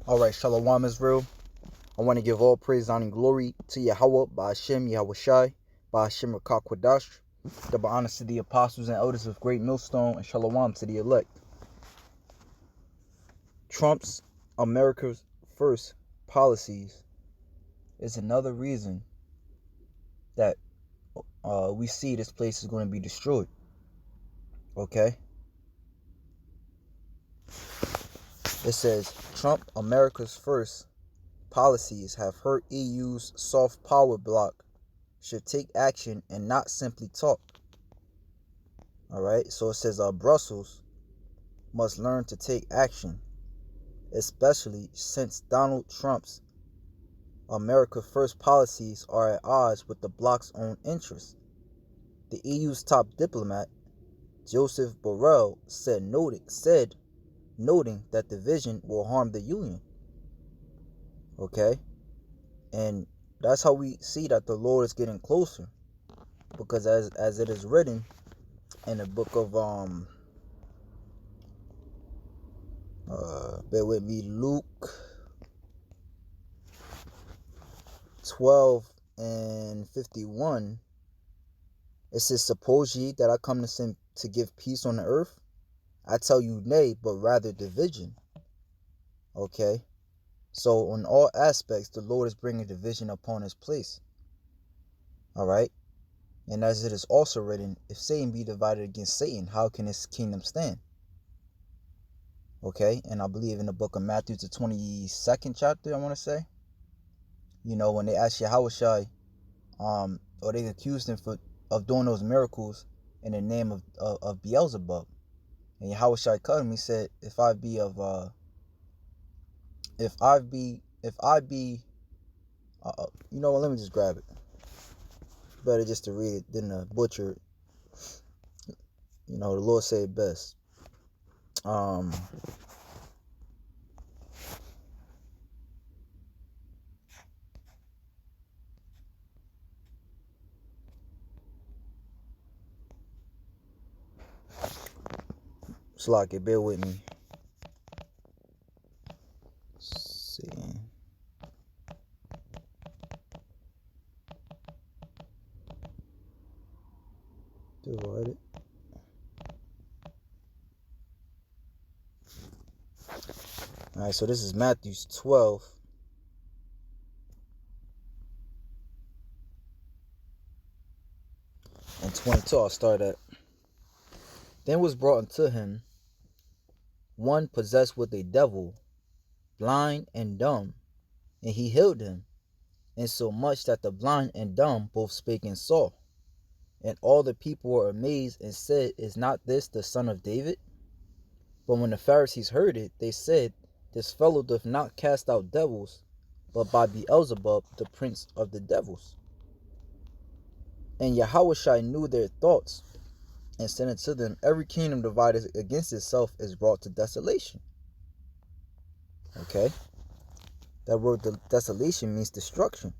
Alright, Shalom Israel. I want to give all praise, honor, and glory to Yahweh, by Hashem, Yahweh Shai, by Hashem Rakakwadash, double honors to the apostles and elders of Great Millstone, and Shalom to the elect. Trump's America's First policies is another reason that we see this place is going to be destroyed. Okay? It says, Trump America's First policies have hurt EU's soft power bloc, should take action and not simply talk. Alright, so it says Brussels must learn to take action, especially since Donald Trump's America First policies are at odds with the bloc's own interests. The EU's top diplomat, Joseph Borrell, noting that division will harm the union. Okay? And that's how we see that the Lord is getting closer. Because as it is written in the book of bear with me, Luke 12:51, it says, suppose ye that I come to send to give peace on the earth? I tell you nay, but rather division. Okay? So in all aspects, the Lord is bringing division upon his place. Alright? And as it is also written, if Satan be divided against Satan, how can his kingdom stand? Okay? And I believe in the book of Matthew, the 22nd chapter, I want to say. You know, when they asked Yahushai, or they accused him of doing those miracles in the name of Beelzebub. And Yahushai cut him, he said, if I be, you know what, let me just grab it. Better just to read it than to butcher it. You know, the Lord said it best. Slock it, bear with me. Let's see. Divide it. Alright, so this is Matthew 12. And 22, I'll start at. Then was brought unto him one possessed with a devil, blind and dumb, and he healed him, insomuch that the blind and dumb both spake and saw. And all the people were amazed and said, is not this the son of David? But when the Pharisees heard it, they said, this fellow doth not cast out devils, but by Beelzebub, the prince of the devils. And Yahushua knew their thoughts, and said unto them, every kingdom divided against itself is brought to desolation. Okay? That word desolation means destruction.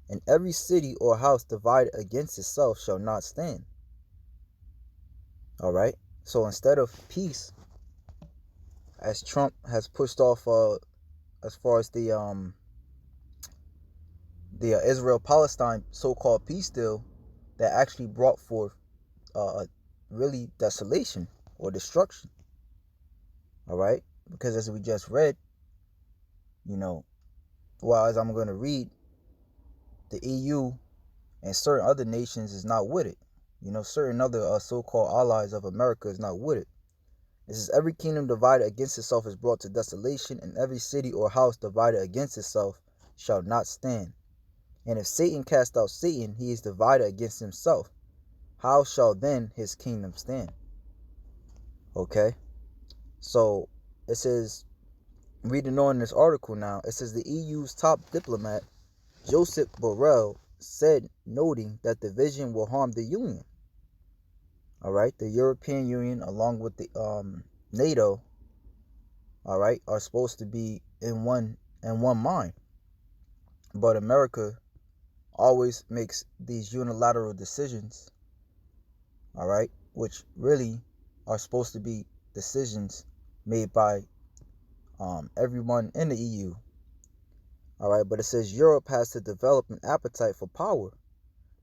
And every city or house divided against itself shall not stand. Alright? So instead of peace, as Trump has pushed off as far as the Israel-Palestine so-called peace deal, that actually brought forth really desolation or destruction. Alright? Because as we just read, you know, well, as I'm going to read, the EU and certain other nations is not with it. You know, certain other so-called allies of America is not with it. This is every kingdom divided against itself is brought to desolation, and every city or house divided against itself shall not stand. And if Satan cast out Satan, he is divided against himself. How shall then his kingdom stand? Okay? So, it says, reading on this article now, it says the EU's top diplomat, Joseph Borrell, said, noting that division will harm the union. Alright, the European Union, along with the NATO, alright, are supposed to be in one mind. But America always makes these unilateral decisions, alright, which really are supposed to be decisions made by everyone in the EU. All right, but it says Europe has to develop an appetite for power.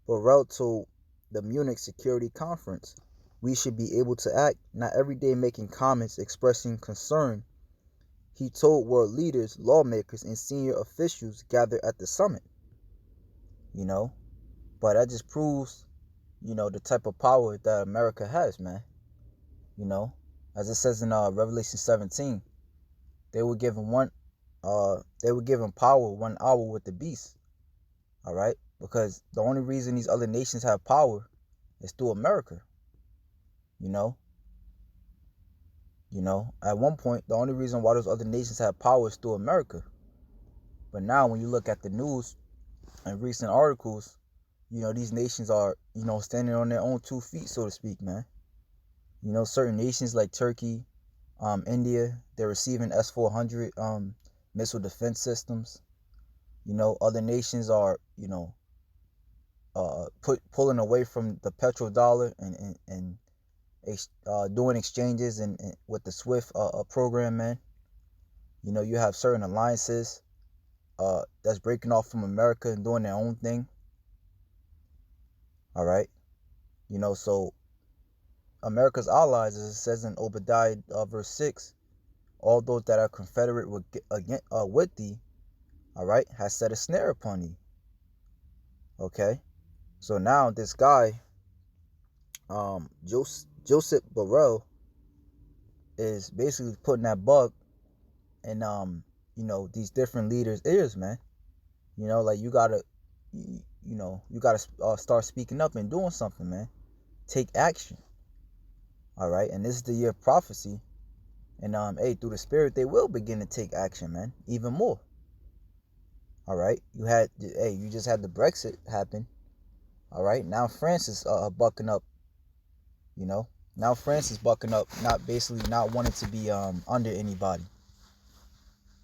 Borrell told the Munich Security Conference, "We should be able to act, not every day making comments expressing concern." He told world leaders, lawmakers, and senior officials gathered at the summit. You know, but that just proves, the type of power that America has, man. You know, as it says in Revelation 17, they were given power 1 hour with the beast. All right, because the only reason these other nations have power is through America. You know, at one point, the only reason why those other nations have power is through America. But now, when you look at the news and recent articles, these nations are, standing on their own 2 feet, so to speak, man. Certain nations like Turkey, India, they're receiving S-400 missile defense systems. Other nations are, pulling away from the petrodollar and doing exchanges and with the SWIFT program, man. You have certain alliances that's breaking off from America and doing their own thing. All right, so America's allies, as it says in Obadiah verse 6, all those that are confederate with thee, all right, has set a snare upon thee. Okay, so now this guy, Joseph Borrell, is basically putting that bug in these different leaders' ears, man. Like you gotta start speaking up and doing something, man. Take action. All right, and this is the year of prophecy, and hey, through the Spirit, they will begin to take action, man, even more. All right, you just had the Brexit happen. All right, now France is bucking up. Now France is bucking up, not wanting to be under anybody.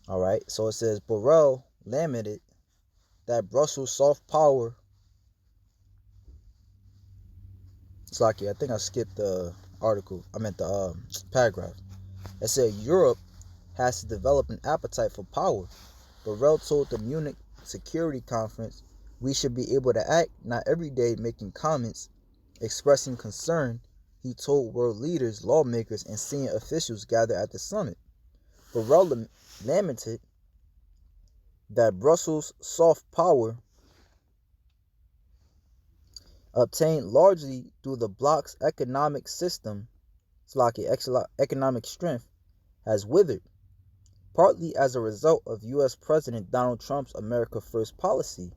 All right, so it says Borrell lamented that Brussels soft power. It's lucky. I think I skipped the article. I meant the paragraph. It said Europe has to develop an appetite for power. Borrell told the Munich Security Conference, "We should be able to act, not every day making comments, expressing concern." He told world leaders, lawmakers, and senior officials gathered at the summit. Borrell lamented that Brussels' soft power, obtained largely through the bloc's economic system, economic strength, has withered, partly as a result of U.S. President Donald Trump's America First policy,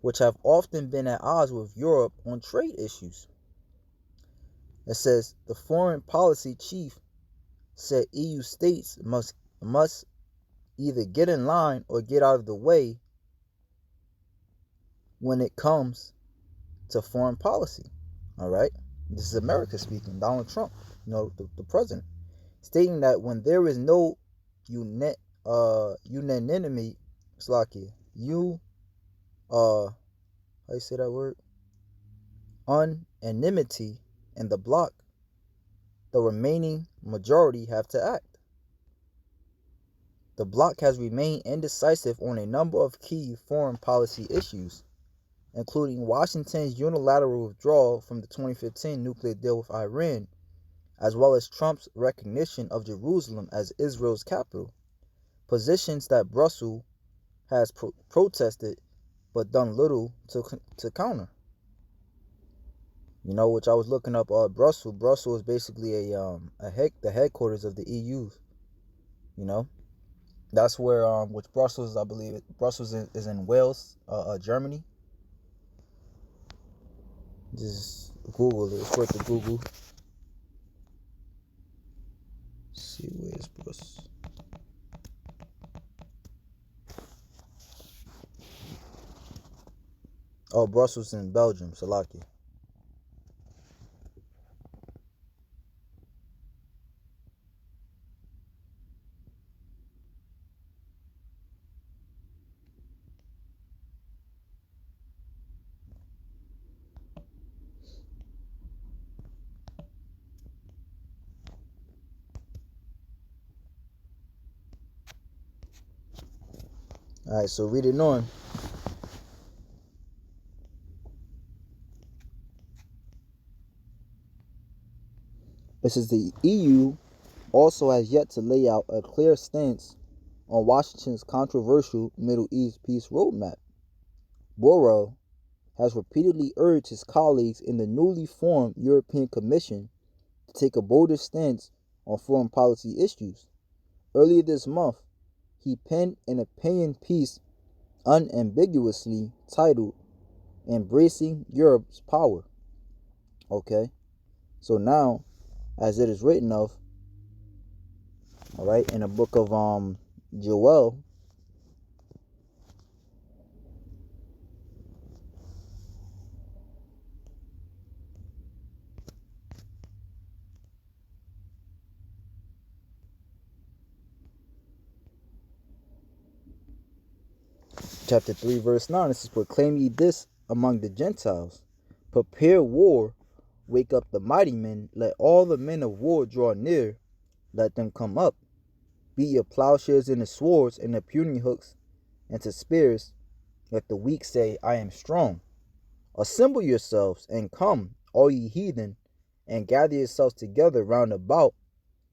which have often been at odds with Europe on trade issues. It says the foreign policy chief said EU states must either get in line or get out of the way when it comes to foreign policy. All right, this is America speaking. Donald Trump, the president, stating that when there is no unanimity, it's like how you say that word? Unanimity in the bloc, the remaining majority have to act. The bloc has remained indecisive on a number of key foreign policy issues, including Washington's unilateral withdrawal from the 2015 nuclear deal with Iran, as well as Trump's recognition of Jerusalem as Israel's capital, positions that Brussels has protested but done little to counter. Which I was looking up. Brussels. Brussels is basically the headquarters of the EU. That's where which Brussels, I believe Brussels is in Wales, Germany. Just Google it. It's worth the Google. Let's see, where's Brussels? Oh, Brussels in Belgium, Salaki. All right, so reading on. This is the EU also has yet to lay out a clear stance on Washington's controversial Middle East peace roadmap. Borrell has repeatedly urged his colleagues in the newly formed European Commission to take a bolder stance on foreign policy issues. Earlier this month, he penned an opinion piece unambiguously titled Embracing Europe's Power. Okay, so now, as it is written of, all right, in the book of Joel, chapter 3, verse 9, it says, Proclaim ye this among the Gentiles, prepare war, wake up the mighty men, let all the men of war draw near, let them come up. Beat your plowshares into swords and the pruning hooks into spears, let the weak say, I am strong. Assemble yourselves and come, all ye heathen, and gather yourselves together round about,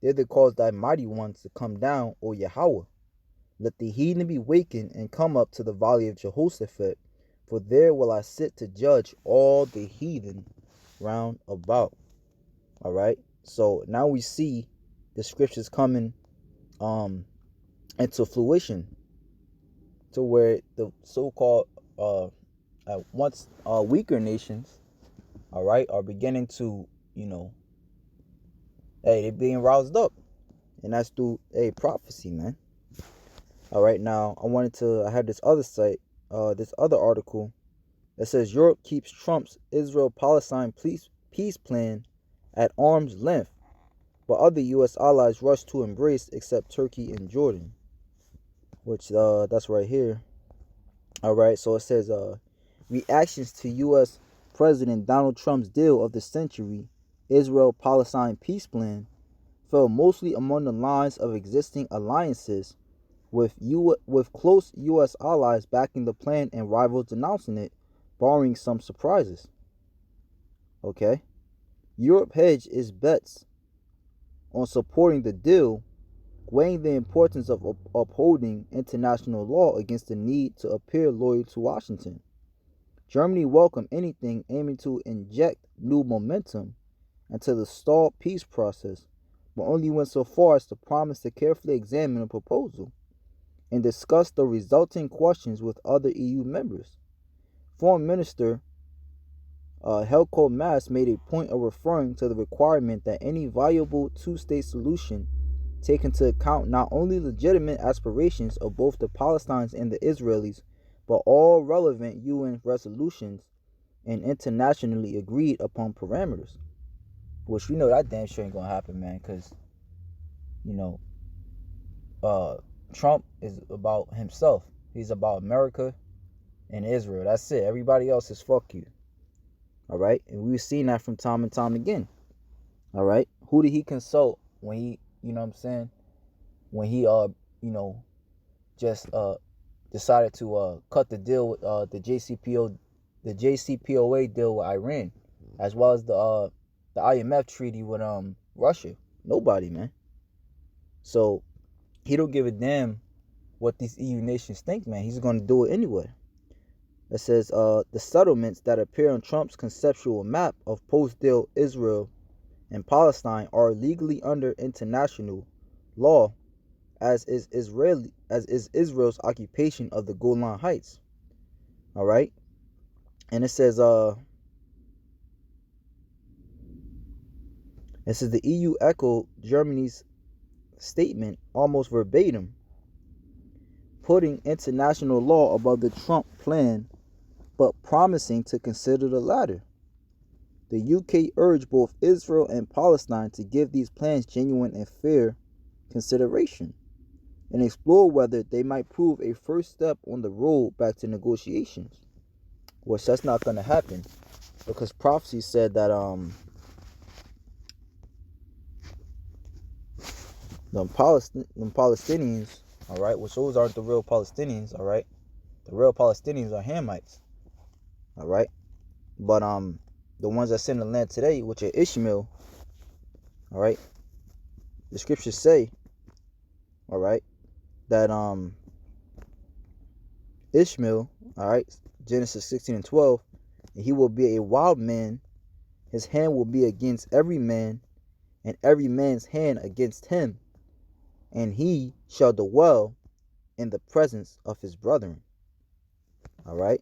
thither cause thy mighty ones to come down, O Yahweh. Let the heathen be wakened and come up to the valley of Jehoshaphat, for there will I sit to judge all the heathen round about. All right. So now we see the scriptures coming into fruition, to where the so-called once weaker nations, all right, are beginning to, hey, they're being roused up, and that's through a prophecy, man. All right, now I have this other site, this other article that says Europe keeps Trump's Israel-Palestine peace plan at arm's length, but other U.S. allies rush to embrace except Turkey and Jordan, which that's right here. All right, so it says reactions to U.S. President Donald Trump's deal of the century, Israel-Palestine peace plan, fell mostly among the lines of existing alliances, with close U.S. allies backing the plan and rivals denouncing it, barring some surprises. Okay, Europe hedged its bets on supporting the deal, weighing the importance of upholding international law against the need to appear loyal to Washington. Germany welcomed anything aiming to inject new momentum into the stalled peace process, but only went so far as to promise to carefully examine the proposal and discuss the resulting questions with other EU members. Foreign Minister Heiko Maas made a point of referring to the requirement that any viable two-state solution take into account not only legitimate aspirations of both the Palestinians and the Israelis, but all relevant UN resolutions and internationally agreed upon parameters. Which we know that damn sure ain't gonna happen, man, because, you know, Trump is about himself. He's about America and Israel. That's it. Everybody else is fuck you. All right? And we've seen that from time and time again. All right? Who did he consult when he, you know what I'm saying? When he, just decided to cut the deal with the JCPOA deal with Iran, as well as the IMF treaty with Russia. Nobody, man. So he don't give a damn what these EU nations think, man. He's gonna do it anyway. It says the settlements that appear on Trump's conceptual map of post-deal Israel and Palestine are legally under international law, as is Israel's occupation of the Golan Heights. All right, and it says the EU echoed Germany's statement almost verbatim, putting international law above the Trump plan, but promising to consider the latter. The UK urged both Israel and Palestine to give these plans genuine and fair consideration, and explore whether they might prove a first step on the road back to negotiations. Which that's not going to happen, because prophecy said that the Palestinians All right, which those aren't the real Palestinians. All right, the real Palestinians are Hamites. All right, but the ones that sit in the land today, which are Ishmael. All right, the scriptures say, all right, that Ishmael, all right, Genesis 16:12, and he will be a wild man. His hand will be against every man, and every man's hand against him, and he shall dwell in the presence of his brethren. All right.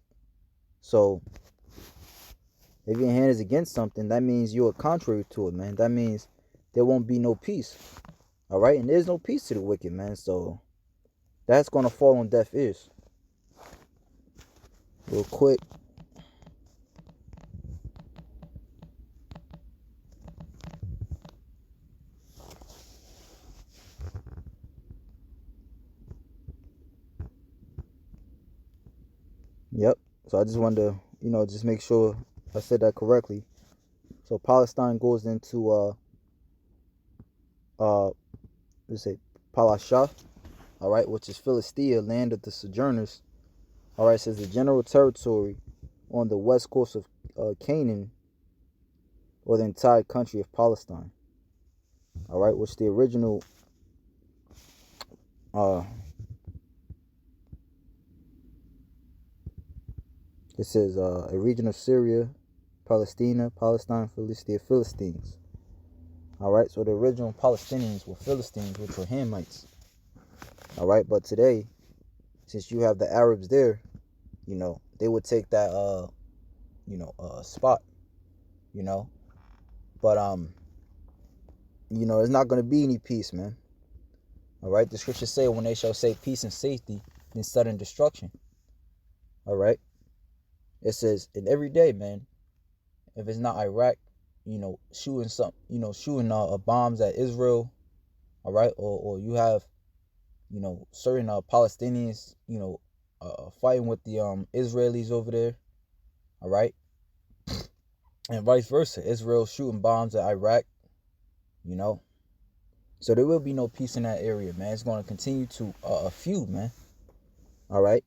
So if your hand is against something, that means you are contrary to it, man. That means there won't be no peace. All right. And there's no peace to the wicked, man. So that's going to fall on deaf ears. Real quick. Yep. So I just wanted to, just make sure I said that correctly. So Palestine goes into let's say Palasha, all right, which is Philistia, land of the sojourners. All right, says the general territory on the west coast of Canaan, or the entire country of Palestine. All right, which the original it says a region of Syria, Palestine, Philistia, Philistines. All right, so the original Palestinians were Philistines, which were Hamites. All right, but today, since you have the Arabs there, they would take that spot, but there's not going to be any peace, man. All right, the scriptures say, when they shall say peace and safety, then sudden destruction. All right, it says, and every day, man, if it's not Iraq, shooting bombs at Israel, all right, or you have, certain Palestinians, fighting with the Israelis over there, all right, and vice versa, Israel shooting bombs at Iraq, so there will be no peace in that area, man. It's going to continue to feud, man. All right.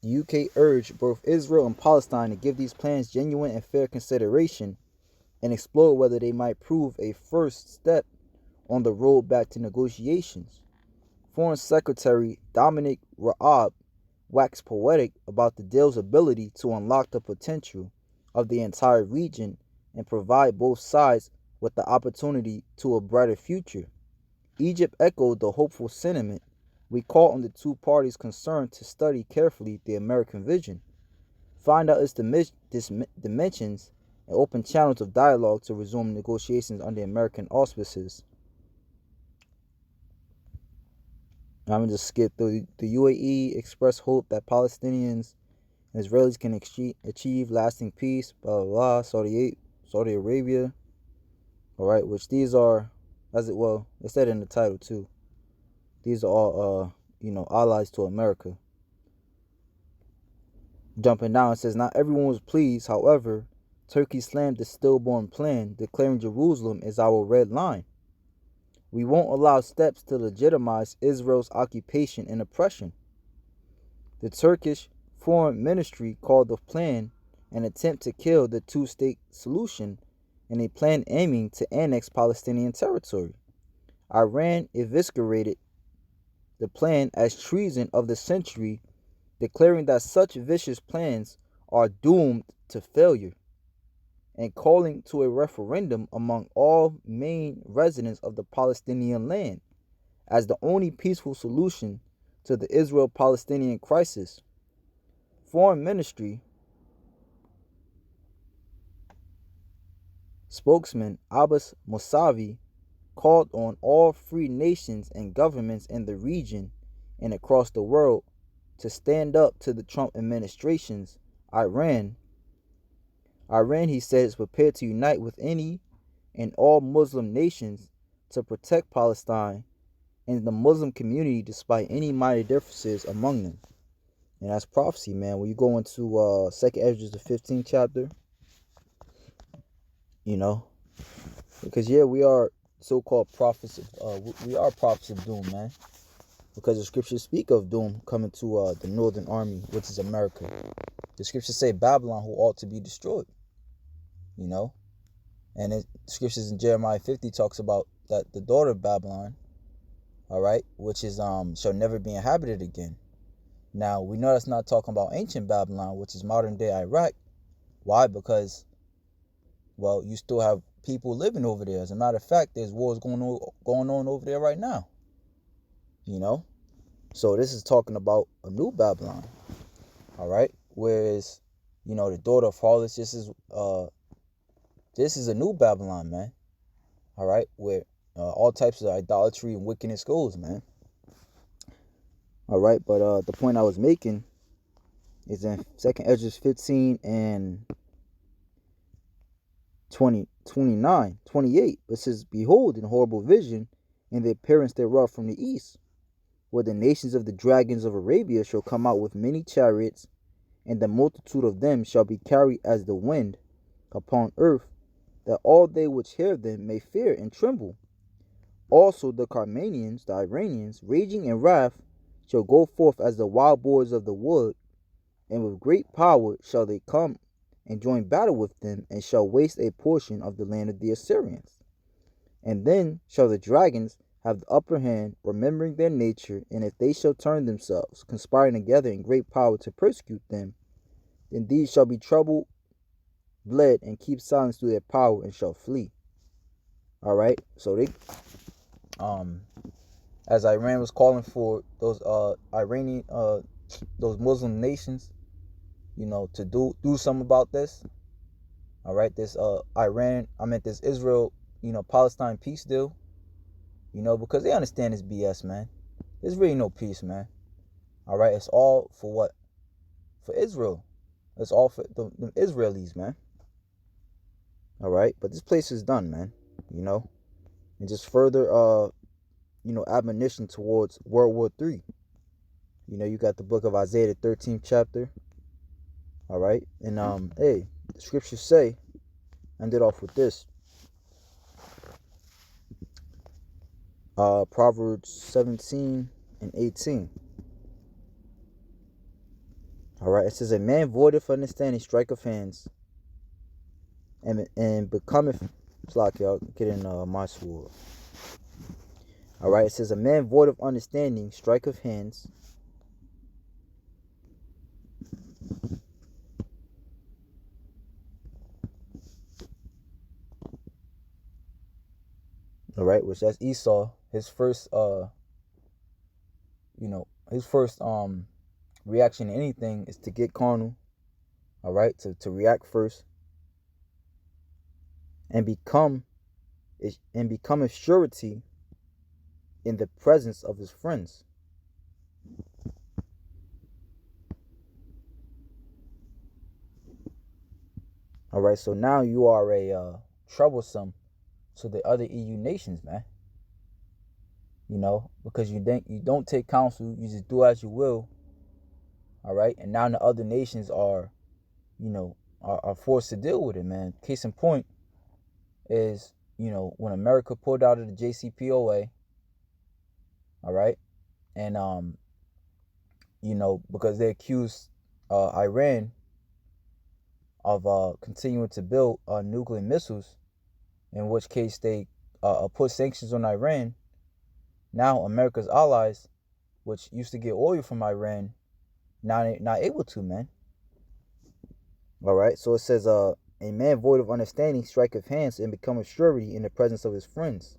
The UK urged both Israel and Palestine to give these plans genuine and fair consideration and explore whether they might prove a first step on the road back to negotiations. Foreign Secretary Dominic Raab waxed poetic about the deal's ability to unlock the potential of the entire region and provide both sides with the opportunity to a brighter future. Egypt echoed the hopeful sentiment. We call on the two parties concerned to study carefully the American vision, find out its dimensions, and open channels of dialogue to resume negotiations under American auspices. I'm going to just skip through. The UAE expressed hope that Palestinians and Israelis can achieve lasting peace, blah, blah, blah. Saudi Arabia, all right, which these are, it said in the title too. These are all, allies to America. Jumping down, it says, not everyone was pleased. However, Turkey slammed the stillborn plan, declaring Jerusalem is our red line. We won't allow steps to legitimize Israel's occupation and oppression. The Turkish Foreign Ministry called the plan an attempt to kill the two-state solution and a plan aiming to annex Palestinian territory. Iran eviscerated the plan as treason of the century, declaring that such vicious plans are doomed to failure, and calling to a referendum among all main residents of the Palestinian land as the only peaceful solution to the Israel-Palestinian crisis. Foreign Ministry spokesman Abbas Mousavi called on all free nations and governments in the region and across the world to stand up to the Trump administration's Iran, he said, is prepared to unite with any and all Muslim nations to protect Palestine and the Muslim community despite any minor differences among them. And that's prophecy, man. When you go into 2nd Esdras, the 15th chapter, because we are so-called prophets. We are prophets of doom, man. because the scriptures speak of doom coming to the northern army, which is America. The scriptures say Babylon who ought to be destroyed, you know. And it scriptures in Jeremiah 50 talks about that the daughter of Babylon, all right, which is shall never be inhabited again. Now we know that's not talking about ancient Babylon, which is modern day Iraq. Why? Because, well, you still have people living over there. As a matter of fact, there's wars going on over there right now. You know, so this is talking about a new Babylon, all right. Whereas, you know, the daughter of harlots, this is a new Babylon, man. All right, where all types of idolatry and wickedness goes, man. All right, but the point I was making is in 2nd Ezra 15 and 28. It says, "Behold, in horrible vision, and the appearance thereof from the east, where the nations of the dragons of Arabia shall come out with many chariots, and the multitude of them shall be carried as the wind upon earth, that all they which hear them may fear and tremble. Also the Carmanians, the Iranians, raging in wrath, shall go forth as the wild boars of the wood, and with great power shall they come and join battle with them, and shall waste a portion of the land of the Assyrians. And then shall the dragons have the upper hand, remembering their nature, and if they shall turn themselves, conspiring together in great power to persecute them, then these shall be troubled, bled, and keep silence through their power, and shall flee." All right, so they as Iran was calling for those Iranian those Muslim nations, you know, to do something about this. All right, this this Israel, you know, Palestine peace deal, you know, because they understand this BS, man. There's really no peace, man. All right, it's all for what? For Israel. It's all for the Israelis, man. All right, but this place is done, man. You know, and just further you know, admonition towards World War III. You know, you got the book of Isaiah, the 13th chapter. All right, and hey, the scriptures say, end it off with this. Proverbs 17 and 18. All right, it says, "A man void of understanding striketh hands, and becometh." Slack, y'all, get in my sword. All right, it says, "A man void of understanding striketh hands, all right, which that's Esau. His first you know, his first reaction to anything is to get carnal. All right, to react first, and become a surety in the presence of his friends." All right, so now you are a troublesome to the other EU nations, man. You know, because you don't take counsel, you just do as you will. All right, and now the other nations are, you know, are forced to deal with it, man. Case in point is, you know, when America pulled out of the JCPOA. All right, and you know, because they accused Iran of continuing to build nuclear missiles, in which case they put sanctions on Iran. Now America's allies, which used to get oil from Iran, now not able to, man. All right, so it says, "A man void of understanding striketh hands, and becometh surety in the presence of his friends."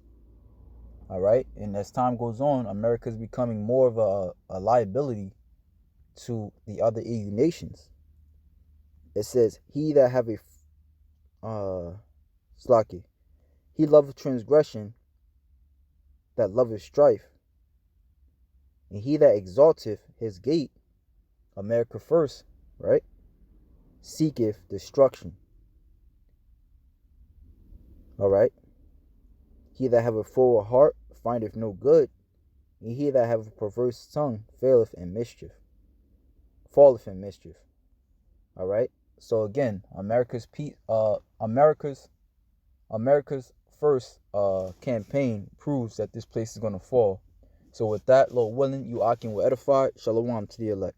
All right, and as time goes on, America is becoming more of a liability to the other EU nations. It says, "He that have a slacky, he loveth transgression, that loveth strife, and he that exalteth his gate," America first, right, "seeketh destruction." All right, "He that have a forward heart findeth no good, and he that have a perverse tongue falleth in mischief. All right. So again, America's first campaign proves that this place is gonna fall. So with that, Lord willing, you Akim will edify. Shalom to the elect.